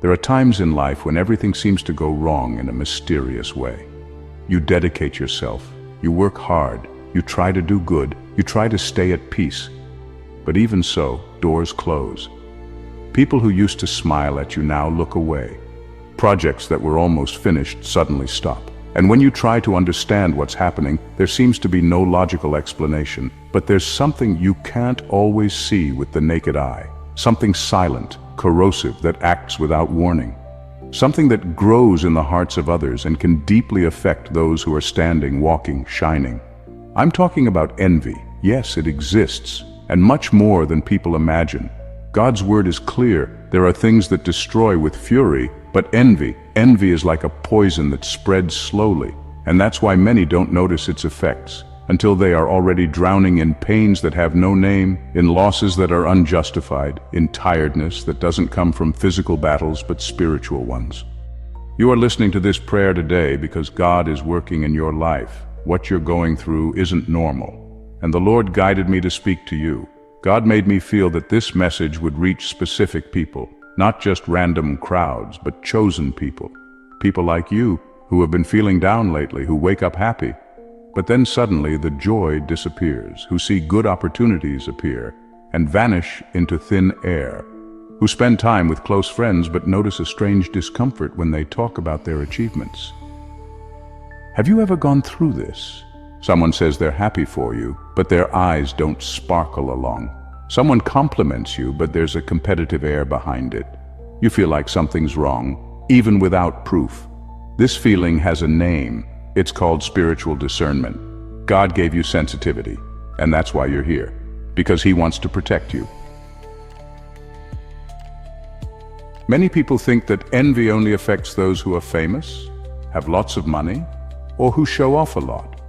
There are times in life when everything seems to go wrong in a mysterious way. You dedicate yourself, you work hard, you try to do good, you try to stay at peace. But even so, doors close. People who used to smile at you now look away. Projects that were almost finished suddenly stop. And when you try to understand what's happening, there seems to be no logical explanation. But there's something you can't always see with the naked eye. Something silent, corrosive, that acts without warning. Something that grows in the hearts of others and can deeply affect those who are standing, walking, shining. I'm talking about envy. Yes, it exists, and much more than people imagine. God's word is clear. There are things that destroy with fury, but envy is like a poison that spreads slowly, and that's why many don't notice its effects until they are already drowning in pains that have no name, in losses that are unjustified, in tiredness that doesn't come from physical battles but spiritual ones. You are listening to this prayer today because God is working in your life. What you're going through isn't normal, and the Lord guided me to speak to you. God made me feel that this message would reach specific people, not just random crowds, but chosen people. People like you who have been feeling down lately, who wake up happy, but then suddenly the joy disappears, who see good opportunities appear and vanish into thin air, who spend time with close friends but notice a strange discomfort when they talk about their achievements. Have you ever gone through this? Someone says they're happy for you, but their eyes don't sparkle along. Someone compliments you, but there's a competitive air behind it. You feel like something's wrong, even without proof. This feeling has a name. It's called spiritual discernment. God gave you sensitivity, and that's why you're here, because He wants to protect you. Many people think that envy only affects those who are famous, have lots of money, or who show off a lot.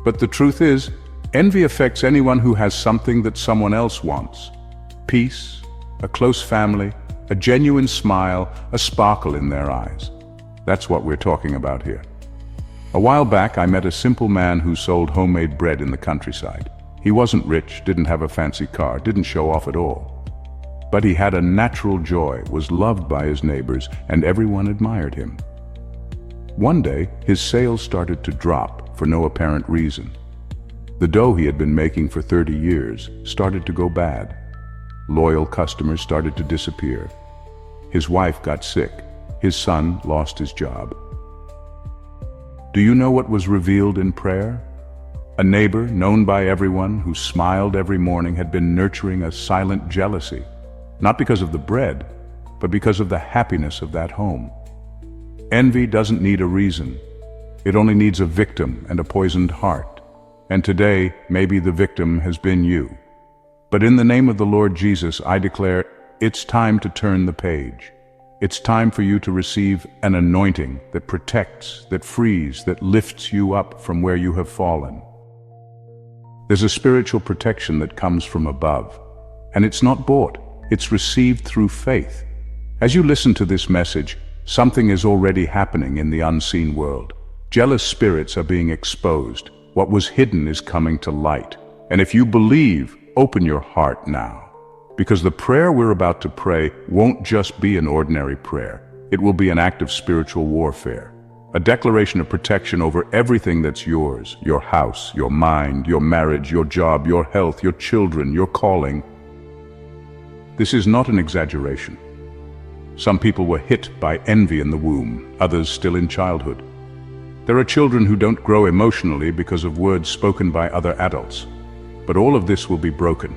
But the truth is, envy affects anyone who has something that someone else wants. Peace, a close family, a genuine smile, a sparkle in their eyes. That's what we're talking about here. A while back, I met a simple man who sold homemade bread in the countryside. He wasn't rich, didn't have a fancy car, didn't show off at all. But he had a natural joy, was loved by his neighbors, and everyone admired him. One day, his sales started to drop for no apparent reason. The dough he had been making for 30 years started to go bad. Loyal customers started to disappear. His wife got sick. His son lost his job. Do you know what was revealed in prayer? A neighbor, known by everyone, who smiled every morning, had been nurturing a silent jealousy, not because of the bread, but because of the happiness of that home. Envy doesn't need a reason. It only needs a victim and a poisoned heart. And today, maybe the victim has been you. But in the name of the Lord Jesus, I declare, it's time to turn the page. It's time for you to receive an anointing that protects, that frees, that lifts you up from where you have fallen. There's a spiritual protection that comes from above, and it's not bought, it's received through faith. As you listen to this message, something is already happening in the unseen world. Jealous spirits are being exposed. What was hidden is coming to light. And if you believe, open your heart now. Because the prayer we're about to pray won't just be an ordinary prayer. It will be an act of spiritual warfare. A declaration of protection over everything that's yours. Your house, your mind, your marriage, your job, your health, your children, your calling. This is not an exaggeration. Some people were hit by envy in the womb, others still in childhood. There are children who don't grow emotionally because of words spoken by other adults. But all of this will be broken.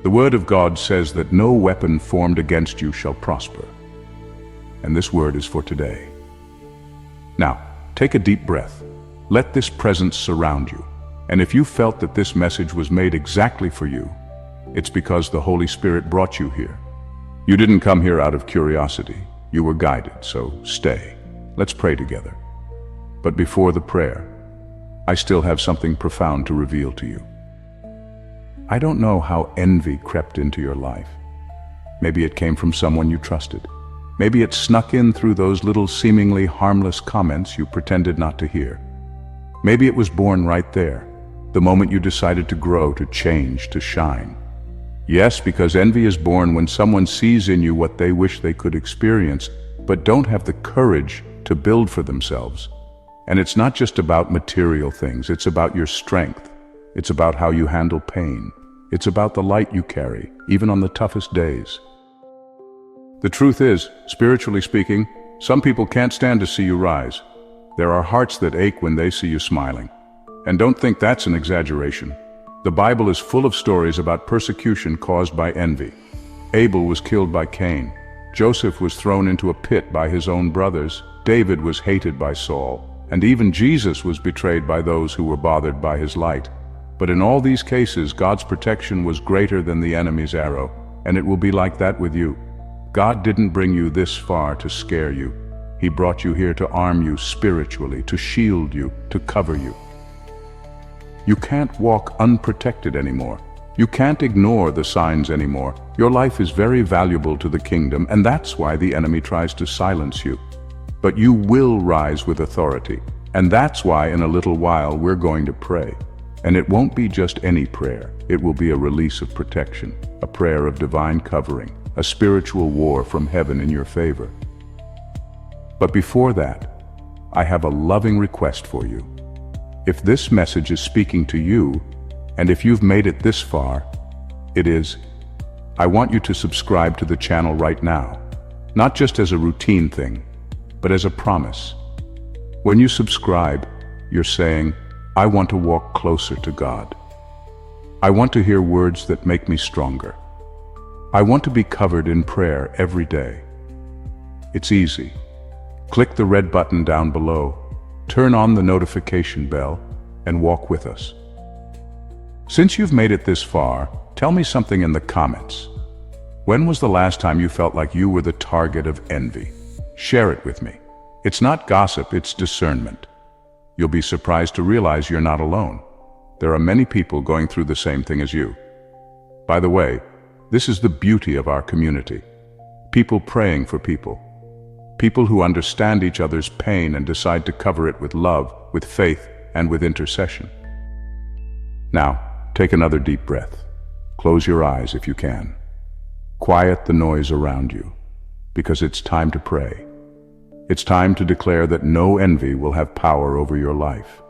The Word of God says that no weapon formed against you shall prosper. And this word is for today. Now, take a deep breath. Let this presence surround you. And if you felt that this message was made exactly for you, it's because the Holy Spirit brought you here. You didn't come here out of curiosity. You were guided, so stay. Let's pray together. But before the prayer, I still have something profound to reveal to you. I don't know how envy crept into your life. Maybe it came from someone you trusted. Maybe it snuck in through those little seemingly harmless comments you pretended not to hear. Maybe it was born right there, the moment you decided to grow, to change, to shine. Yes, because envy is born when someone sees in you what they wish they could experience, but don't have the courage to build for themselves. And it's not just about material things, it's about your strength. It's about how you handle pain. It's about the light you carry, even on the toughest days. The truth is, spiritually speaking, some people can't stand to see you rise. There are hearts that ache when they see you smiling. And don't think that's an exaggeration. The Bible is full of stories about persecution caused by envy. Abel was killed by Cain. Joseph was thrown into a pit by his own brothers. David was hated by Saul. And even Jesus was betrayed by those who were bothered by his light. But in all these cases, God's protection was greater than the enemy's arrow, and it will be like that with you. God didn't bring you this far to scare you. He brought you here to arm you spiritually, to shield you, to cover you. You can't walk unprotected anymore. You can't ignore the signs anymore. Your life is very valuable to the kingdom, and that's why the enemy tries to silence you. But you will rise with authority, and that's why in a little while we're going to pray. And it won't be just any prayer. It will be a release of protection, a prayer of divine covering, a spiritual war from heaven in your favor. But before that, I have a loving request for you. If this message is speaking to you, and if you've made it this far, it is, I want you to subscribe to the channel right now, not just as a routine thing, but as a promise. When you subscribe, you're saying, I want to walk closer to God. I want to hear words that make me stronger. I want to be covered in prayer every day. It's easy. Click the red button down below, turn on the notification bell, and walk with us. Since you've made it this far, tell me something in the comments. When was the last time you felt like you were the target of envy? Share it with me. It's not gossip, it's discernment. You'll be surprised to realize you're not alone. There are many people going through the same thing as you. By the way, this is the beauty of our community. People praying for people. People who understand each other's pain and decide to cover it with love, with faith, and with intercession. Now, take another deep breath. Close your eyes if you can. Quiet the noise around you, because it's time to pray. It's time to declare that no envy will have power over your life.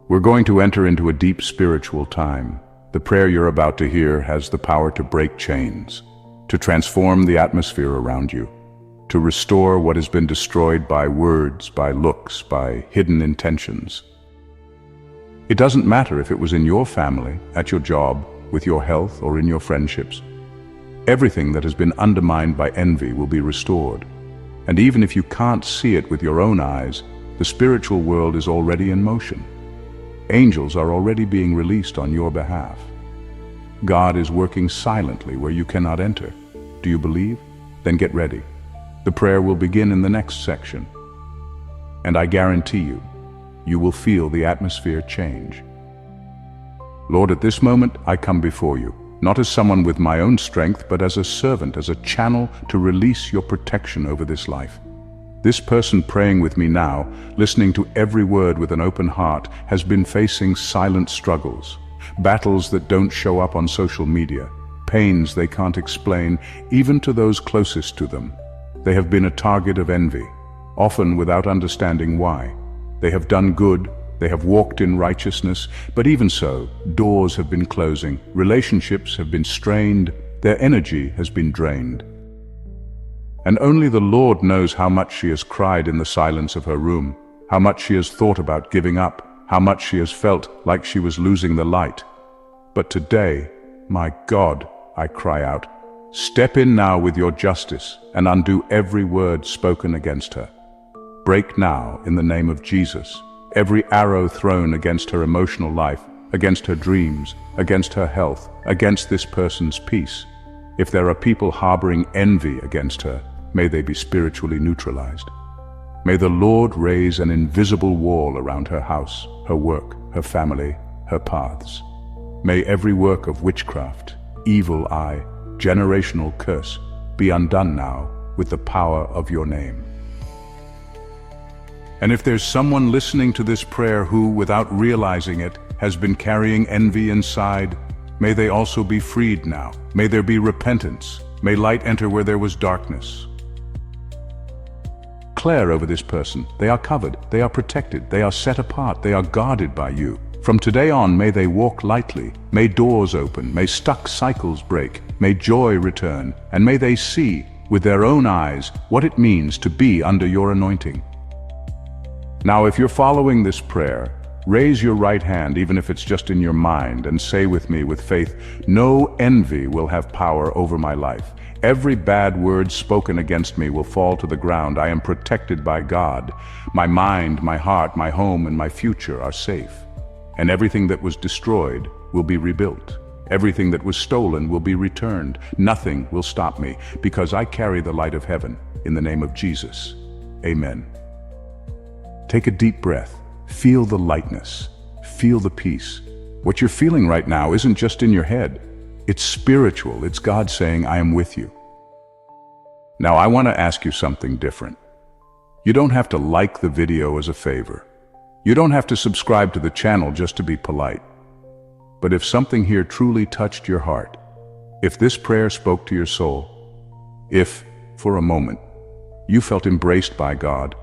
We're going to enter into a deep spiritual time. The prayer you're about to hear has the power to break chains, to transform the atmosphere around you, to restore what has been destroyed by words, by looks, by hidden intentions. It doesn't matter if it was in your family, at your job, with your health, or in your friendships. Everything that has been undermined by envy will be restored. And even if you can't see it with your own eyes, the spiritual world is already in motion. Angels are already being released on your behalf. God is working silently where you cannot enter. Do you believe? Then get ready. The prayer will begin in the next section. And I guarantee you, you will feel the atmosphere change. Lord, at this moment I come before you, not as someone with my own strength, but as a servant, as a channel to release your protection over this life. This person praying with me now, listening to every word with an open heart, has been facing silent struggles, battles that don't show up on social media, pains they can't explain, even to those closest to them. They have been a target of envy, often without understanding why. They have done good, they have walked in righteousness, but even so, doors have been closing, relationships have been strained, their energy has been drained. And only the Lord knows how much she has cried in the silence of her room, how much she has thought about giving up, how much she has felt like she was losing the light. But today, my God, I cry out, step in now with your justice and undo every word spoken against her. Break now, in the name of Jesus, every arrow thrown against her emotional life, against her dreams, against her health, against this person's peace. If there are people harboring envy against her, may they be spiritually neutralized. May the Lord raise an invisible wall around her house, her work, her family, her paths. May every work of witchcraft, evil eye, generational curse be undone now with the power of your name. And if there's someone listening to this prayer who, without realizing it, has been carrying envy inside, may they also be freed now. May there be repentance. May light enter where there was darkness. Declare over this person, they are covered, they are protected, they are set apart, they are guarded by you. From today on, may they walk lightly, may doors open, may stuck cycles break, may joy return, and may they see, with their own eyes, what it means to be under your anointing. Now, if you're following this prayer, raise your right hand, even if it's just in your mind, and say with me with faith, no envy will have power over my life. Every bad word spoken against me will fall to the ground. I am protected by God. My mind, my heart, my home, and my future are safe. And everything that was destroyed will be rebuilt. Everything that was stolen will be returned. Nothing will stop me, because I carry the light of heaven. In the name of Jesus. Amen. Take a deep breath. Feel the lightness. Feel the peace. What you're feeling right now isn't just in your head. It's spiritual. It's God saying, I am with you. Now I want to ask you something different. You don't have to like the video as a favor. You don't have to subscribe to the channel just to be polite. But if something here truly touched your heart, if this prayer spoke to your soul, if, for a moment, you felt embraced by God,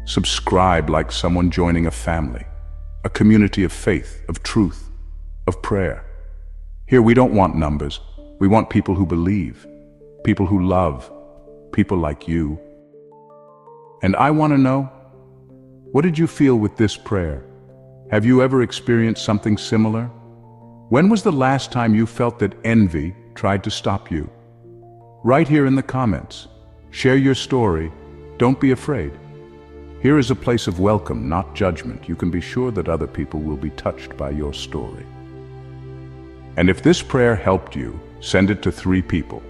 subscribe like someone joining a family, a community of faith, of truth, of prayer. Here we don't want numbers. We want people who believe, people who love, people like you. And I want to know, what did you feel with this prayer? Have you ever experienced something similar? When was the last time you felt that envy tried to stop you? Right here in the comments. Share your story. Don't be afraid. Here is a place of welcome, not judgment. You can be sure that other people will be touched by your story. And if this prayer helped you, send it to 3 people.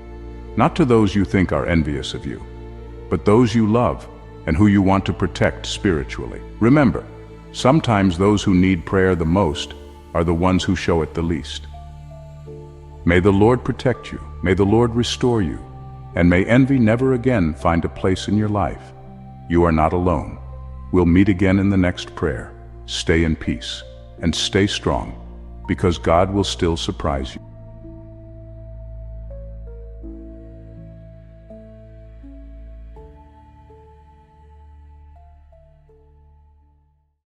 Not to those you think are envious of you, but those you love and who you want to protect spiritually. Remember, sometimes those who need prayer the most are the ones who show it the least. May the Lord protect you, may the Lord restore you, and may envy never again find a place in your life. You are not alone. We'll meet again in the next prayer. Stay in peace and stay strong, because God will still surprise you.